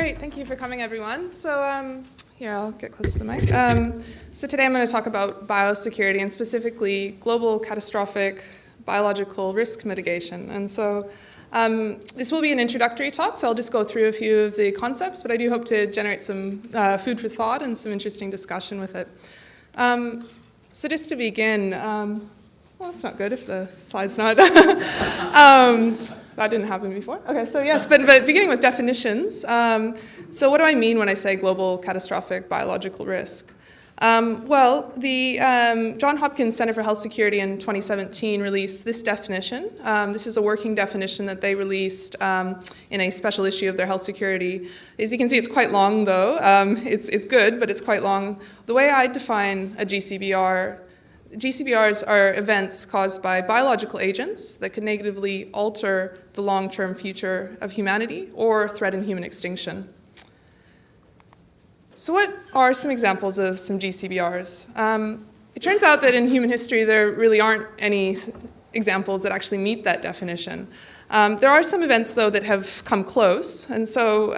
Great, thank you for coming, everyone. So here, I'll get close to the mic. So today I'm going to talk about biosecurity and specifically global catastrophic biological risk mitigation. And so this will be an introductory talk, so I'll just go through a few of the concepts, but I do hope to generate some food for thought and some interesting discussion with it. So just to begin, well, it's not good if the slide's not. That didn't happen before. Okay, so yes, but beginning with definitions. So what do I mean when I say global catastrophic biological risk? Well, the Johns Hopkins Center for Health Security in 2017 released this definition. This is a working definition that they released in a special issue of their Health Security. As you can see, it's quite long, though. It's good, but it's quite long. The way I define a GCBR, GCBRs are events caused by biological agents that could negatively alter the long-term future of humanity or threaten human extinction. So what are some examples of some GCBRs? It turns out that in human history there really aren't any examples that actually meet that definition. There are some events, though, that have come close. And so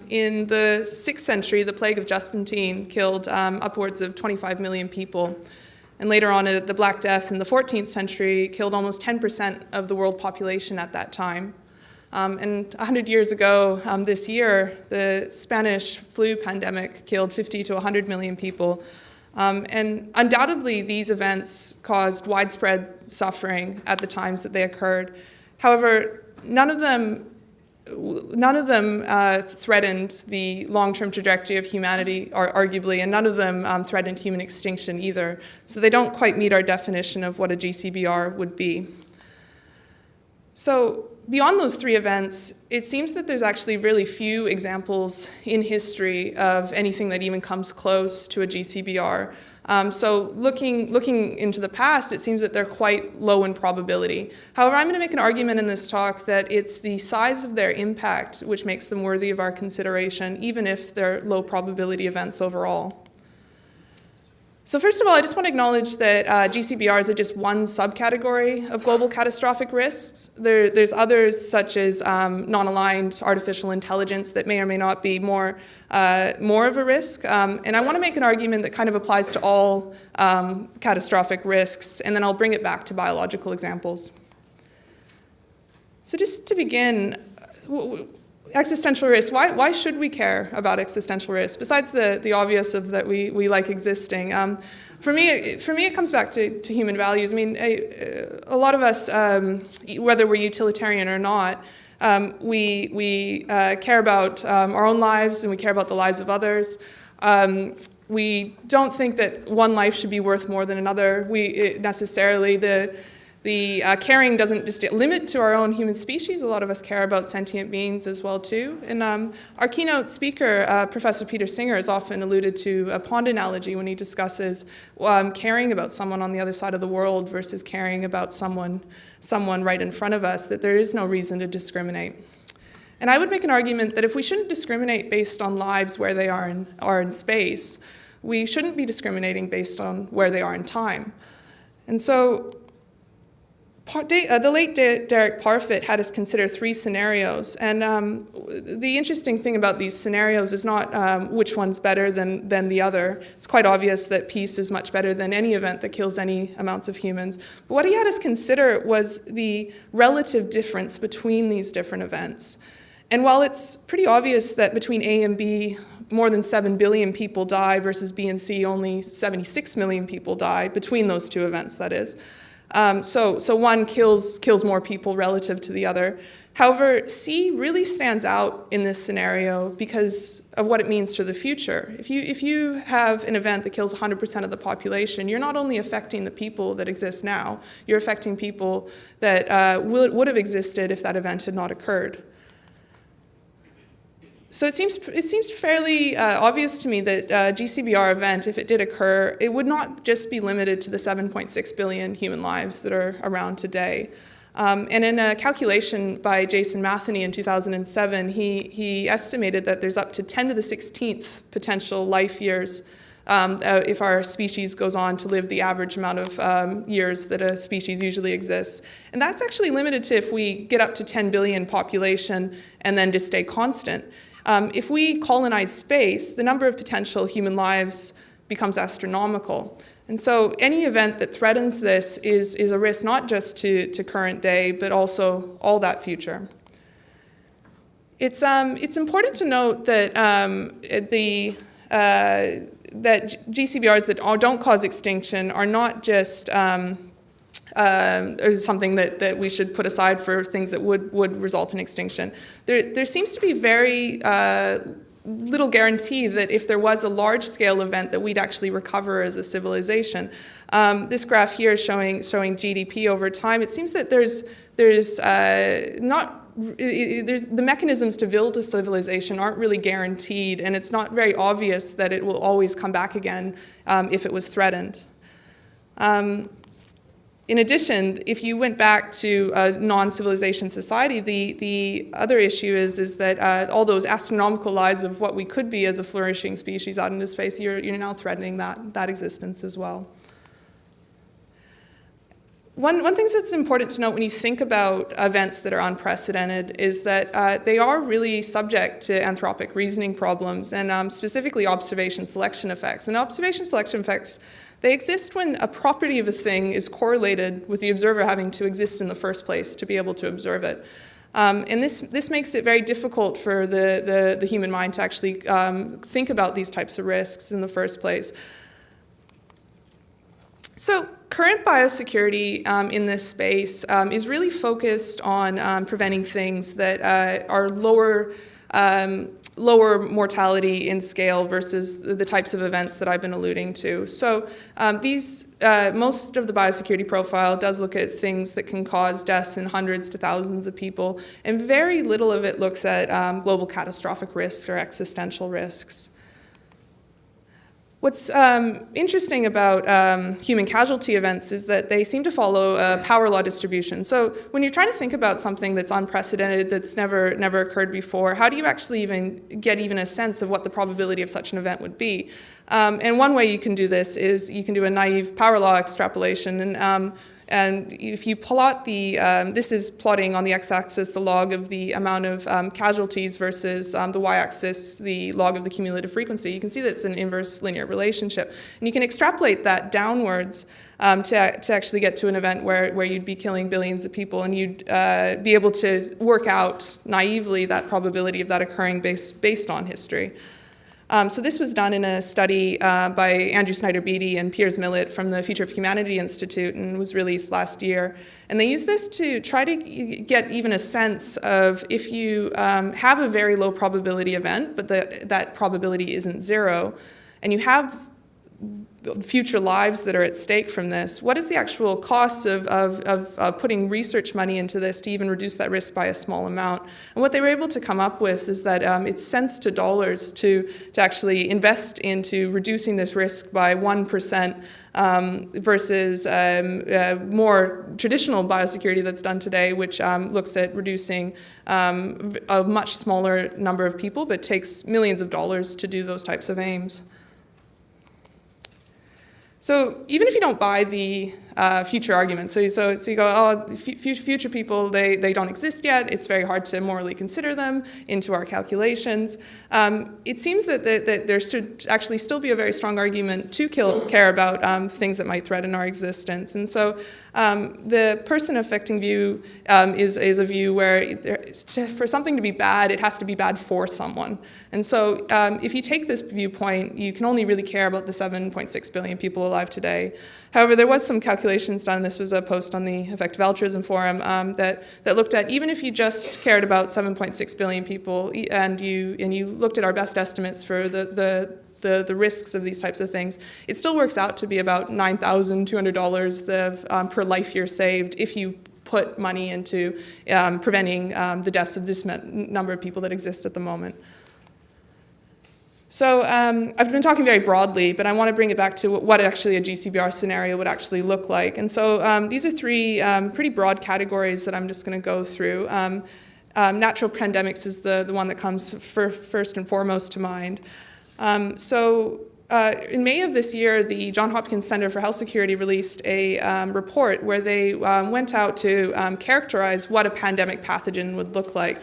in the 6th century, the plague of Justinian killed upwards of 25 million people. And later on, the Black Death in the 14th century killed almost 10% of the world population at that time. And 100 years ago, this year, the Spanish flu pandemic killed 50 to 100 million people. And undoubtedly, these events caused widespread suffering at the times that they occurred. However, none of them threatened the long-term trajectory of humanity, or arguably, and none of them threatened human extinction either. So they don't quite meet our definition of what a GCBR would be. So beyond those three events, it seems that there's actually really few examples in history of anything that even comes close to a GCBR. So looking into the past, it seems that they're quite low in probability. However, I'm going to make an argument in this talk that it's the size of their impact which makes them worthy of our consideration, even if they're low probability events overall. So first of all, I just want to acknowledge that GCBRs are just one subcategory of global catastrophic risks. There's others such as non-aligned artificial intelligence that may or may not be more of a risk. And I want to make an argument that kind of applies to all catastrophic risks, and then I'll bring it back to biological examples. So just to begin, existential risk, why should we care about existential risk, besides the obvious of that we like existing? For me, it comes back to human values. I mean, a lot of us, whether we're utilitarian or not, we care about our own lives and we care about the lives of others. We don't think that one life should be worth more than another. Necessarily, the caring doesn't just limit to our own human species. A lot of us care about sentient beings as well, too. And our keynote speaker, Professor Peter Singer, has often alluded to a pond analogy when he discusses caring about someone on the other side of the world versus caring about someone right in front of us, that there is no reason to discriminate. And I would make an argument that if we shouldn't discriminate based on lives where they are in space, we shouldn't be discriminating based on where they are in time. And so the late Derek Parfitt had us consider three scenarios, and the interesting thing about these scenarios is not which one's better than the other. It's quite obvious that peace is much better than any event that kills any amounts of humans. But what he had us consider was the relative difference between these different events. And while it's pretty obvious that between A and B, more than 7 billion people die versus B and C, only 76 million people die between those two events, that is. So one kills more people relative to the other. However, C really stands out in this scenario because of what it means for the future. If you have an event that kills 100% of the population, you're not only affecting the people that exist now, you're affecting people that would have existed if that event had not occurred. So it seems fairly obvious to me that a GCBR event, if it did occur, it would not just be limited to the 7.6 billion human lives that are around today. And in a calculation by Jason Matheny in 2007, he estimated that there's up to 10 to the 16th potential life years if our species goes on to live the average amount of years that a species usually exists. And that's actually limited to if we get up to 10 billion population and then just stay constant. If we colonize space, the number of potential human lives becomes astronomical. And so any event that threatens this is a risk not just to current day, but also all that future. It's important to note that that GCBRs that don't cause extinction are not just or something that we should put aside for things that would result in extinction. There seems to be very little guarantee that if there was a large-scale event that we'd actually recover as a civilization. This graph here is showing GDP over time. It seems that there's the mechanisms to build a civilization aren't really guaranteed, and it's not very obvious that it will always come back again if it was threatened. In addition, if you went back to a non-civilization society, the other issue is that all those astronomical lives of what we could be as a flourishing species out into space, you're now threatening that existence as well. One thing that's important to note when you think about events that are unprecedented is that they are really subject to anthropic reasoning problems and specifically observation selection effects. And observation selection effects, they exist when a property of a thing is correlated with the observer having to exist in the first place to be able to observe it. And this makes it very difficult for the human mind to actually think about these types of risks in the first place. So current biosecurity in this space is really focused on preventing things that are lower mortality in scale versus the types of events that I've been alluding to. So most of the biosecurity profile does look at things that can cause deaths in hundreds to thousands of people, and very little of it looks at global catastrophic risks or existential risks. What's interesting about human casualty events is that they seem to follow a power law distribution. So when you're trying to think about something that's unprecedented, that's never occurred before, how do you actually get a sense of what the probability of such an event would be? And one way you can do this is you can do a naive power law extrapolation. And if you plot this is plotting on the x-axis the log of the amount of casualties versus the y-axis the log of the cumulative frequency, you can see that it's an inverse linear relationship. And you can extrapolate that downwards to actually get to an event where you'd be killing billions of people, and you'd be able to work out naively that probability of that occurring based on history. So this was done in a study by Andrew Snyder-Beatty and Piers Millett from the Future of Humanity Institute and was released last year. And they used this to try to get even a sense of if you have a very low probability event, but that probability isn't zero, and you have future lives that are at stake from this, what is the actual cost of putting research money into this to even reduce that risk by a small amount? And what they were able to come up with is that it's cents to dollars to actually invest into reducing this risk by 1% versus more traditional biosecurity that's done today, which looks at reducing a much smaller number of people, but takes millions of dollars to do those types of aims. So even if you don't buy the future arguments, so you go, oh, future people, they don't exist yet, it's very hard to morally consider them into our calculations. It seems that there should actually still be a very strong argument to care about things that might threaten our existence. And so the person affecting view is a view where for something to be bad, it has to be bad for someone. And so if you take this viewpoint, you can only really care about the 7.6 billion people alive today. However, there was some calculations done, this was a post on the Effective Altruism Forum, that looked at even if you just cared about 7.6 billion people and you looked at our best estimates for the risks of these types of things, it still works out to be about $9,200 per life year saved if you put money into preventing the deaths of this number of people that exist at the moment. So I've been talking very broadly, but I want to bring it back to what actually a GCBR scenario would actually look like. And so these are three pretty broad categories that I'm just going to go through. Natural pandemics is the one that comes first and foremost to mind. In May of this year, the Johns Hopkins Center for Health Security released a report where they went out to characterize what a pandemic pathogen would look like.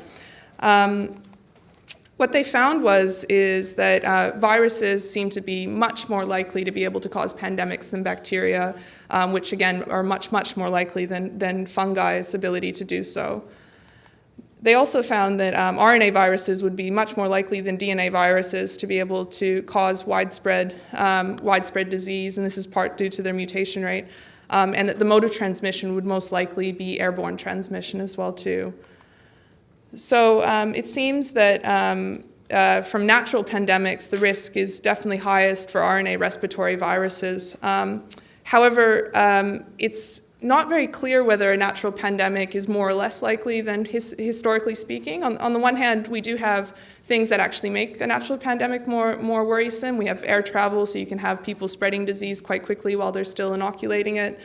What they found is that viruses seem to be much more likely to be able to cause pandemics than bacteria, which again are much more likely than fungi's ability to do so. They also found that RNA viruses would be much more likely than DNA viruses to be able to cause widespread disease, and this is part due to their mutation rate, and that the mode of transmission would most likely be airborne transmission as well too. So it seems that from natural pandemics, the risk is definitely highest for RNA respiratory viruses. However, it's not very clear whether a natural pandemic is more or less likely than historically speaking. On the one hand, we do have things that actually make a natural pandemic more worrisome. We have air travel, so you can have people spreading disease quite quickly while they're still inoculating it.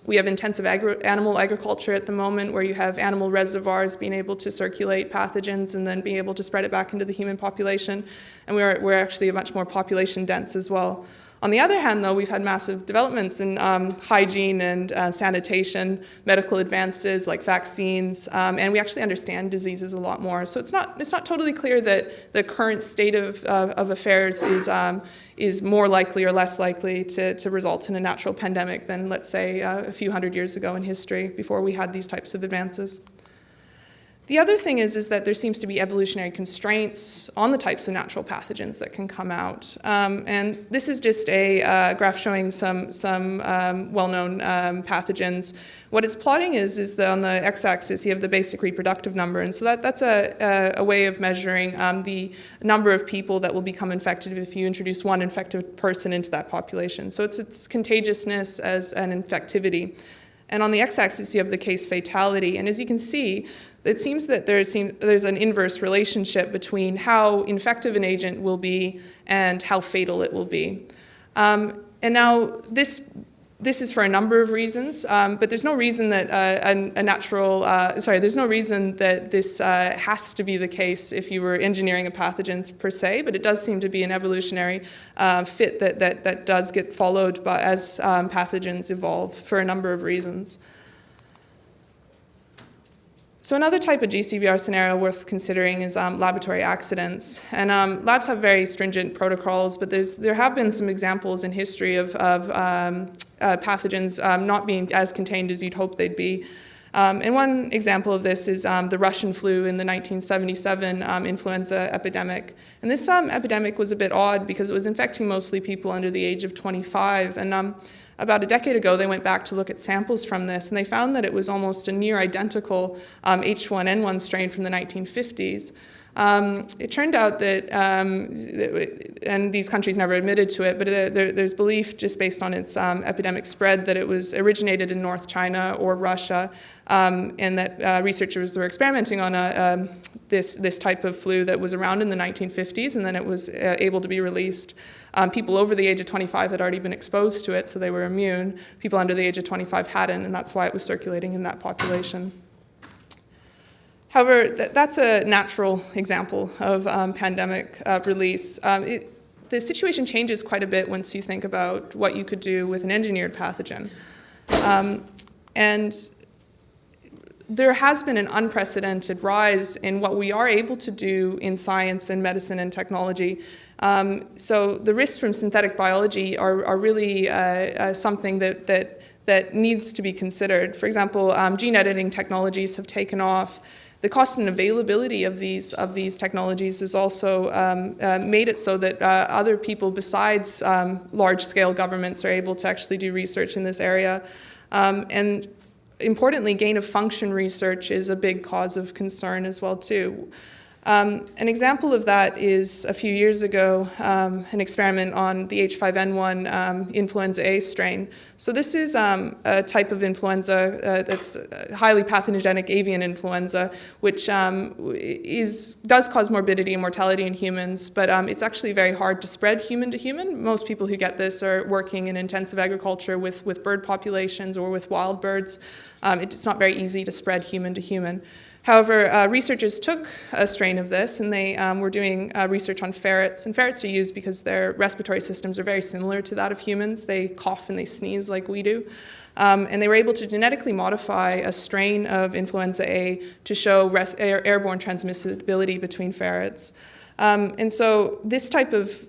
We have intensive animal agriculture at the moment, where you have animal reservoirs being able to circulate pathogens and then being able to spread it back into the human population. And we're actually much more population dense as well. On the other hand, though, we've had massive developments in hygiene and sanitation, medical advances like vaccines, and we actually understand diseases a lot more. So it's not totally clear that the current state of affairs is more likely or less likely to result in a natural pandemic than, let's say, a few hundred years ago in history before we had these types of advances. The other thing is that there seems to be evolutionary constraints on the types of natural pathogens that can come out. And this is just a graph showing some well-known pathogens. What it's plotting is that on the x-axis you have the basic reproductive number, and so that's a way of measuring the number of people that will become infected if you introduce one infected person into that population. So it's its contagiousness as an infectivity. And on the x-axis you have the case fatality, and as you can see, it seems that there's an inverse relationship between how infective an agent will be and how fatal it will be. And now this is for a number of reasons, but there's no reason that there's no reason that this has to be the case if you were engineering a pathogen per se, but it does seem to be an evolutionary fit that does get followed as pathogens evolve for a number of reasons. So another type of GCBR scenario worth considering is laboratory accidents. And labs have very stringent protocols, but there have been some examples in history of pathogens not being as contained as you'd hope they'd be. And one example of this is the Russian flu in the 1977 influenza epidemic. And this epidemic was a bit odd because it was infecting mostly people under the age of 25. And about a decade ago, they went back to look at samples from this, and they found that it was almost a near identical H1N1 strain from the 1950s. It turned out that, and these countries never admitted to it, but there's belief just based on its epidemic spread that it was originated in North China or Russia, and that researchers were experimenting on this type of flu that was around in the 1950s, and then it was able to be released. People over the age of 25 had already been exposed to it, so they were immune. People under the age of 25 hadn't, and that's why it was circulating in that population. However, that's a natural example of pandemic release. The situation changes quite a bit once you think about what you could do with an engineered pathogen. And there has been an unprecedented rise in what we are able to do in science and medicine and technology. So the risks from synthetic biology are really something that needs to be considered. For example, gene editing technologies have taken off. The cost and availability of these technologies has also made it so that other people besides large-scale governments are able to actually do research in this area. And importantly, gain-of-function research is a big cause of concern as well, too. An example of that is a few years ago, an experiment on the H5N1 influenza A strain. So this is a type of influenza that's highly pathogenic avian influenza, which does cause morbidity and mortality in humans, but it's actually very hard to spread human to human. Most people who get this are working in intensive agriculture with bird populations or with wild birds. It's not very easy to spread human to human. However, researchers took a strain of this and they were doing research on ferrets. And ferrets are used because their respiratory systems are very similar to that of humans. They cough and they sneeze like we do. And they were able to genetically modify a strain of influenza A to show airborne transmissibility between ferrets. And so this type of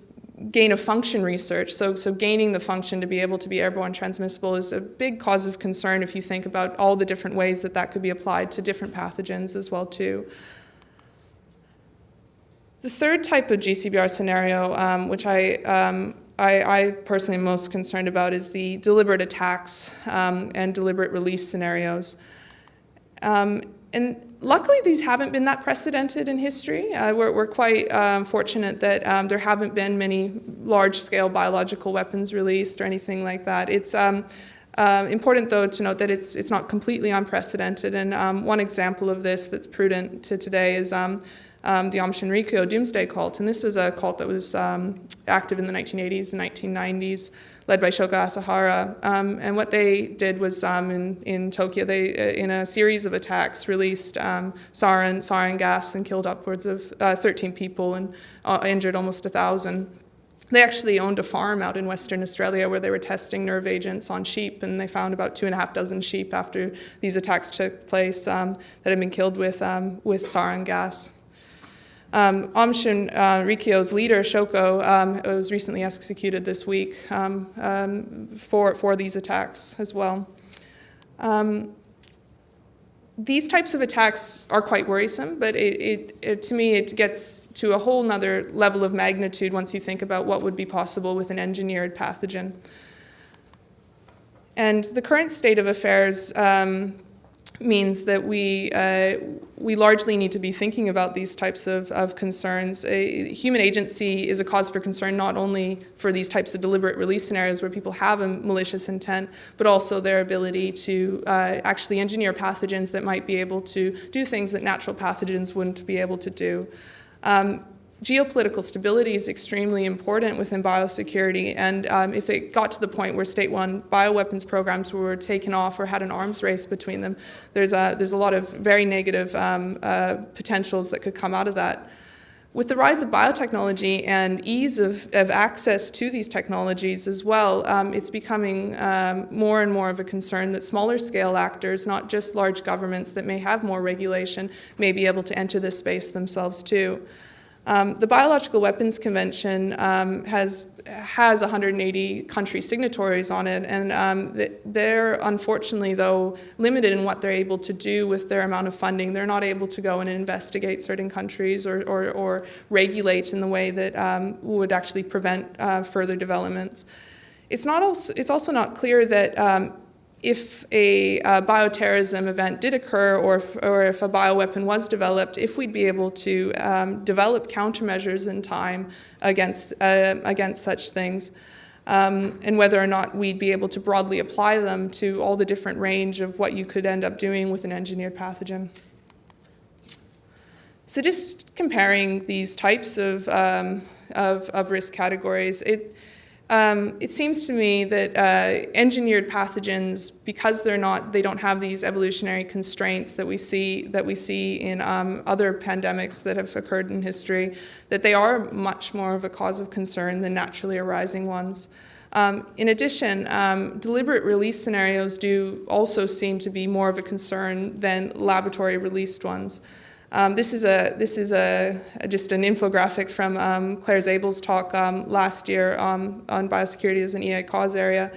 gain of function research, so gaining the function to be able to be airborne transmissible, is a big cause of concern if you think about all the different ways that that could be applied to different pathogens as well too. The third type of GCBR scenario, which I personally am most concerned about, is the deliberate attacks and deliberate release scenarios. And luckily, these haven't been that precedented in history. We're quite fortunate that there haven't been many large-scale biological weapons released or anything like that. It's important, though, to note that it's not completely unprecedented. And one example of this that's prudent to today is the Aum Shinrikyo doomsday cult. And this was a cult that was active in the 1980s and 1990s. Led by Shoko Asahara, and what they did was in Tokyo, they in a series of attacks released sarin gas and killed upwards of 13 people and injured almost 1,000. They actually owned a farm out in Western Australia where they were testing nerve agents on sheep, and they found about 2,500 sheep after these attacks took place that had been killed with sarin gas. Aum Shinrikyo's leader, Shoko, was recently executed this week for these attacks as well. These types of attacks are quite worrisome, but to me it gets to a whole nother level of magnitude once you think about what would be possible with an engineered pathogen. And the current state of affairs means that we largely need to be thinking about these types of concerns. Human agency is a cause for concern not only for these types of deliberate release scenarios where people have a malicious intent, but also their ability to actually engineer pathogens that might be able to do things that natural pathogens wouldn't be able to do. Geopolitical stability is extremely important within biosecurity, and if it got to the point where state-run bioweapons programs were taken off or had an arms race between them, there's a lot of very negative potentials that could come out of that. With the rise of biotechnology and ease of access to these technologies as well, it's becoming more and more of a concern that smaller scale actors, not just large governments that may have more regulation, may be able to enter this space themselves too. The Biological Weapons Convention has 180 country signatories on it, and they're unfortunately, though, limited in what they're able to do with their amount of funding. They're not able to go and investigate certain countries or regulate in the way that would actually prevent further developments. It's also not clear that if a bioterrorism event did occur or if a bioweapon was developed, if we'd be able to develop countermeasures in time against such things, and whether or not we'd be able to broadly apply them to all the different range of what you could end up doing with an engineered pathogen. So just comparing these types of risk categories, it seems to me that engineered pathogens, because they don't have these evolutionary constraints that we see in other pandemics that have occurred in history, that they are much more of a cause of concern than naturally arising ones. In addition, deliberate release scenarios do also seem to be more of a concern than laboratory released ones. This is just an infographic from Claire Zabel's talk last year on biosecurity as an EA cause area.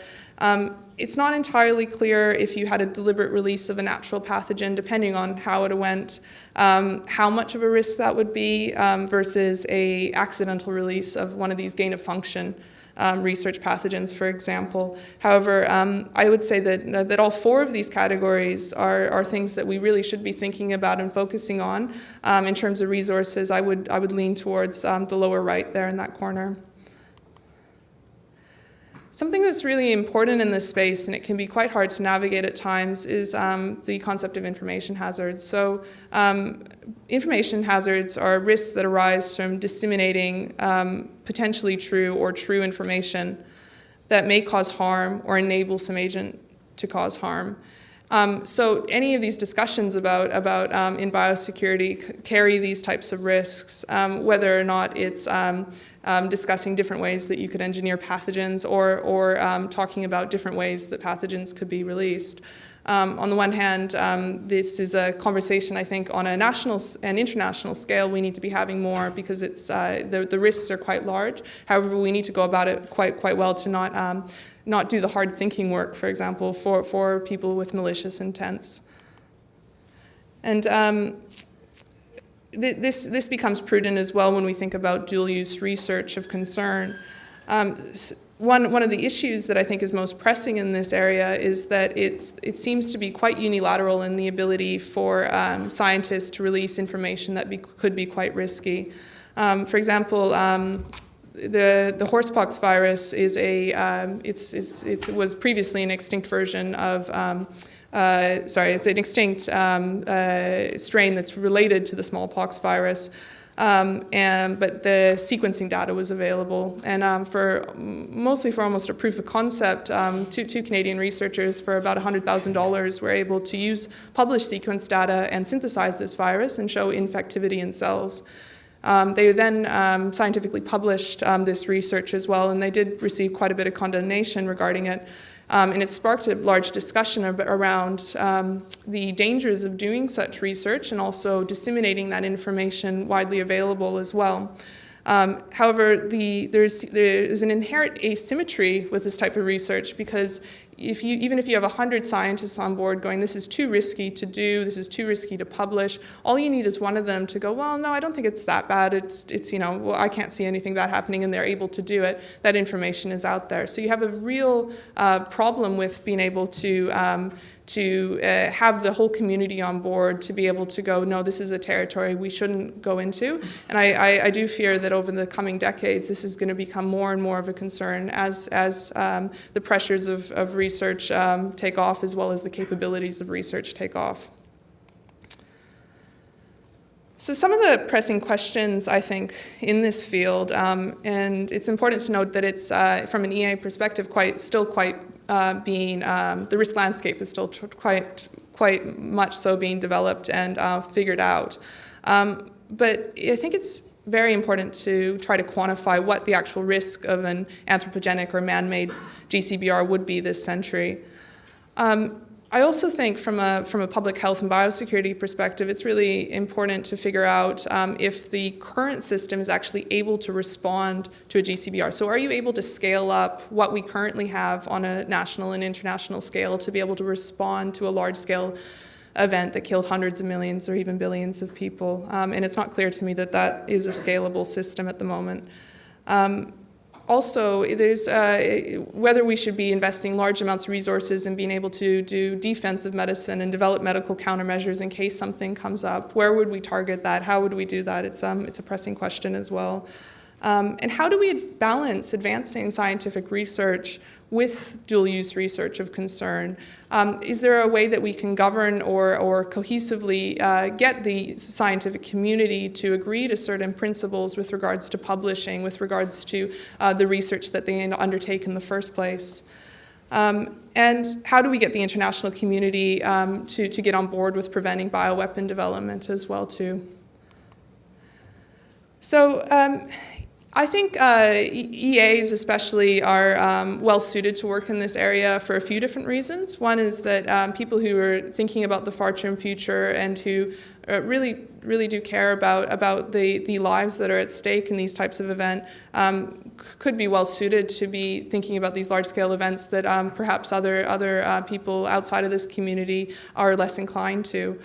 It's not entirely clear if you had a deliberate release of a natural pathogen, depending on how it went, how much of a risk that would be versus a accidental release of one of these gain of function research pathogens, for example. However, I would say that all four of these categories are things that we really should be thinking about and focusing on. In terms of resources, I would lean towards the lower right there in that corner. Something that's really important in this space, and it can be quite hard to navigate at times, is the concept of information hazards. So information hazards are risks that arise from disseminating potentially true or true information that may cause harm or enable some agent to cause harm. So any of these discussions about in biosecurity carry these types of risks, whether or not it's discussing different ways that you could engineer pathogens or talking about different ways that pathogens could be released. On the one hand, this is a conversation I think on a national and international scale we need to be having more because it's the risks are quite large. However, we need to go about it quite well to not do the hard thinking work, for example, for people with malicious intents. And this becomes prudent as well when we think about dual-use research of concern. One of the issues that I think is most pressing in this area is that it seems to be quite unilateral in the ability for scientists to release information that could be quite risky. For example, the horsepox virus is it was previously an extinct version of it's an extinct strain that's related to the smallpox virus. But the sequencing data was available, and mostly for almost a proof of concept, two Canadian researchers for about $100,000 were able to use published sequence data and synthesize this virus and show infectivity in cells. They then scientifically published this research as well, and they did receive quite a bit of condemnation regarding it. And it sparked a large discussion around the dangers of doing such research and also disseminating that information widely available as well. However, there is an inherent asymmetry with this type of research because even if you have 100 scientists on board going, this is too risky to do, this is too risky to publish, all you need is one of them to go, well, no, I don't think it's that bad. It's well, I can't see anything bad happening, and they're able to do it. That information is out there. So you have a real problem with being able to have the whole community on board to be able to go, no, this is a territory we shouldn't go into. And I do fear that over the coming decades, this is going to become more and more of a concern as the pressures of research take off, as well as the capabilities of research take off. So some of the pressing questions, I think, in this field, and it's important to note that it's, from an EA perspective, the risk landscape is still quite much so being developed and figured out. But I think it's very important to try to quantify what the actual risk of an anthropogenic or man-made GCBR would be this century. I also think from a public health and biosecurity perspective, it's really important to figure out if the current system is actually able to respond to a GCBR. So are you able to scale up what we currently have on a national and international scale to be able to respond to a large-scale event that killed hundreds of millions or even billions of people? And it's not clear to me that that is a scalable system at the moment. Also, there's whether we should be investing large amounts of resources in being able to do defensive medicine and develop medical countermeasures in case something comes up. Where would we target that? How would we do that? It's a pressing question as well. And how do we balance advancing scientific research with dual-use research of concern? Is there a way that we can govern or cohesively get the scientific community to agree to certain principles with regards to publishing, with regards to the research that they undertake in the first place? And how do we get the international community to get on board with preventing bioweapon development as well too? So I think EAs especially are well suited to work in this area for a few different reasons. One is that people who are thinking about the far-term future and who really do care about the lives that are at stake in these types of events could be well suited to be thinking about these large-scale events that perhaps other people outside of this community are less inclined to.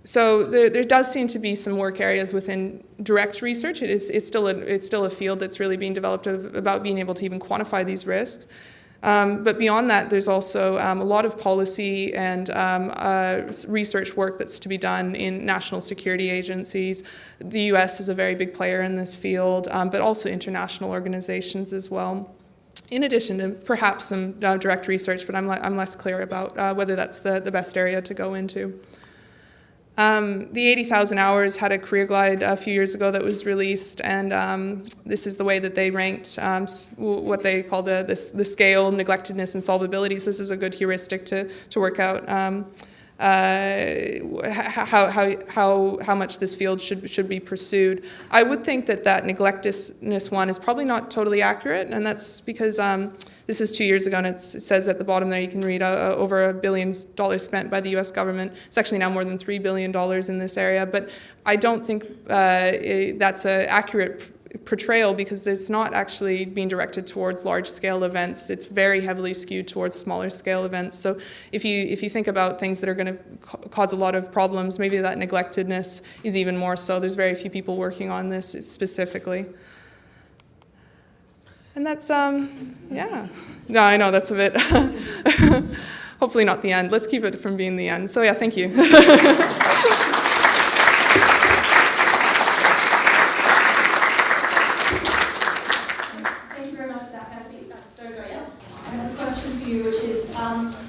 So there does seem to be some work areas within direct research. It's still a field that's really being developed about being able to even quantify these risks. But beyond that, there's also a lot of policy and research work that's to be done in national security agencies. The US is a very big player in this field, but also international organizations as well. In addition to perhaps some direct research, but I'm less clear about whether that's the best area to go into. The 80,000 hours had a career guide a few years ago that was released, and this is the way that they ranked what they call the scale, neglectedness, and solvability. So this is a good heuristic to work out how much this field should be pursued. I would think that neglectedness one is probably not totally accurate, and that's because this is 2 years ago, and it says at the bottom there, you can read over $1 billion spent by the US government. It's actually now more than $3 billion in this area, but I don't think that's an accurate portrayal because it's not actually being directed towards large-scale events. It's very heavily skewed towards smaller-scale events. So if you think about things that are going to cause a lot of problems, maybe that neglectedness is even more so. There's very few people working on this specifically. And that's, yeah. No, I know, that's a bit, hopefully not the end. Let's keep it from being the end. So yeah, thank you.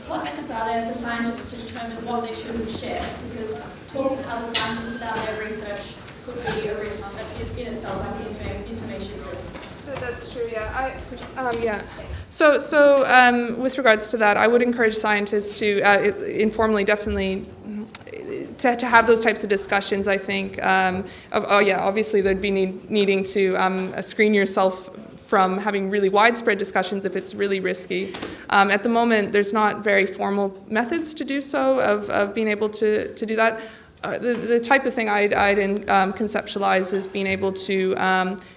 What methods are there for scientists to determine what they should share? Because talking to other scientists about their research could be a risk in itself, like information risk. That's true, yeah. Yeah. So with regards to that, I would encourage scientists to informally, definitely, to have those types of discussions. I think, obviously there'd be needing to screen yourself from having really widespread discussions if it's really risky. At the moment, there's not very formal methods to do so, of being able to do that. The type of thing I'd conceptualize is being able to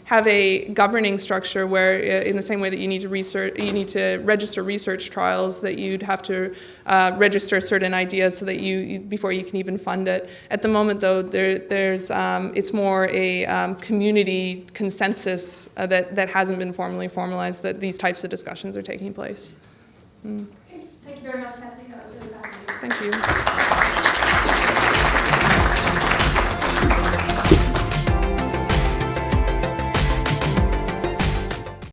have a governing structure where, in the same way that you need to register research trials, that you'd have to register certain ideas so that before you can even fund it. At the moment, though, it's more a community consensus that hasn't been formally formalized that these types of discussions are taking place. Okay. Thank you very much, Cassidy. That was really fascinating. Thank you.